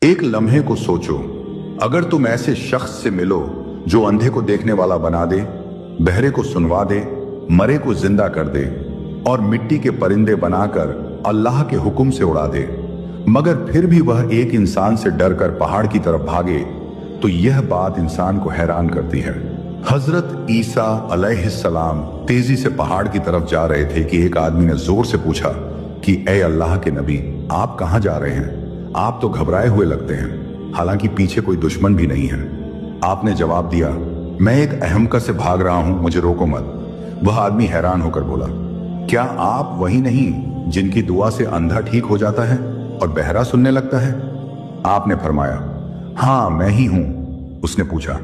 एक लम्हे को सोचो, अगर तुम ऐसे शख्स से मिलो जो अंधे को देखने वाला बना दे, बहरे को सुनवा दे, मरे को जिंदा कर दे और मिट्टी के परिंदे बनाकर अल्लाह के हुक्म से उड़ा दे, मगर फिर भी वह एक इंसान से डर कर पहाड़ की तरफ भागे, तो यह बात इंसान को हैरान करती है। हजरत ईसा अलैहिस्सलाम तेजी से पहाड़ की तरफ जा रहे थे कि एक आदमी ने जोर से पूछा कि ए अल्लाह के नबी, आप कहां जा रहे हैं? आप तो घबराए हुए लगते हैं, हालांकि पीछे कोई दुश्मन भी नहीं है। आपने जवाब दिया, मैं एक अहमका से भाग रहा हूं, मुझे रोको मत। वह आदमी हैरान होकर बोला, क्या आप वही नहीं जिनकी दुआ से अंधा ठीक हो जाता है और बहरा सुनने लगता है? आपने फरमाया, हाँ मैं ही हूं। उसने पूछा,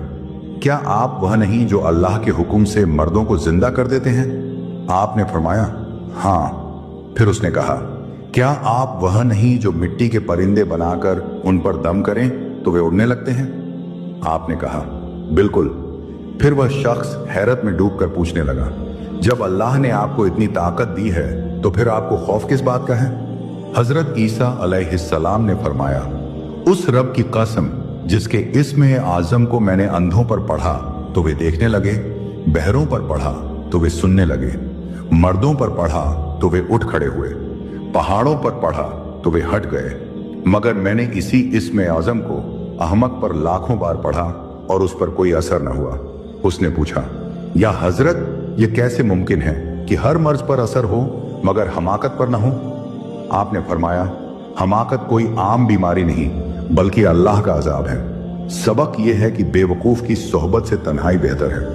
क्या आप वह नहीं जो अल्लाह के हुक्म से मर्दों को जिंदा कर देते हैं? आपने फरमाया, हाँ। फिर उसने कहा, क्या आप वह नहीं जो मिट्टी के परिंदे बनाकर उन पर दम करें तो वे उड़ने लगते हैं? आपने कहा, बिल्कुल। फिर वह शख्स हैरत में डूबकर पूछने लगा, जब अल्लाह ने आपको इतनी ताकत दी है तो फिर आपको खौफ किस बात का है? हजरत ईसा अलैहिस्सलाम ने फरमाया, उस रब की कसम जिसके इस्म आजम को मैंने अंधों पर पढ़ा तो वे देखने लगे, बहरों पर पढ़ा तो वे सुनने लगे, मर्दों पर पढ़ा तो वे उठ खड़े हुए, पहाड़ों पर पढ़ा तो वे हट गए, मगर मैंने इसी इस्म आजम को अहमक पर लाखों बार पढ़ा और उस पर कोई असर न हुआ। उसने पूछा, या हजरत ये कैसे मुमकिन है कि हर मर्ज पर असर हो मगर हमाकत पर न हो? आपने फरमाया, हमाकत कोई आम बीमारी नहीं बल्कि अल्लाह का अजाब है। सबक यह है कि बेवकूफ की सोहबत से तन्हाई बेहतर है।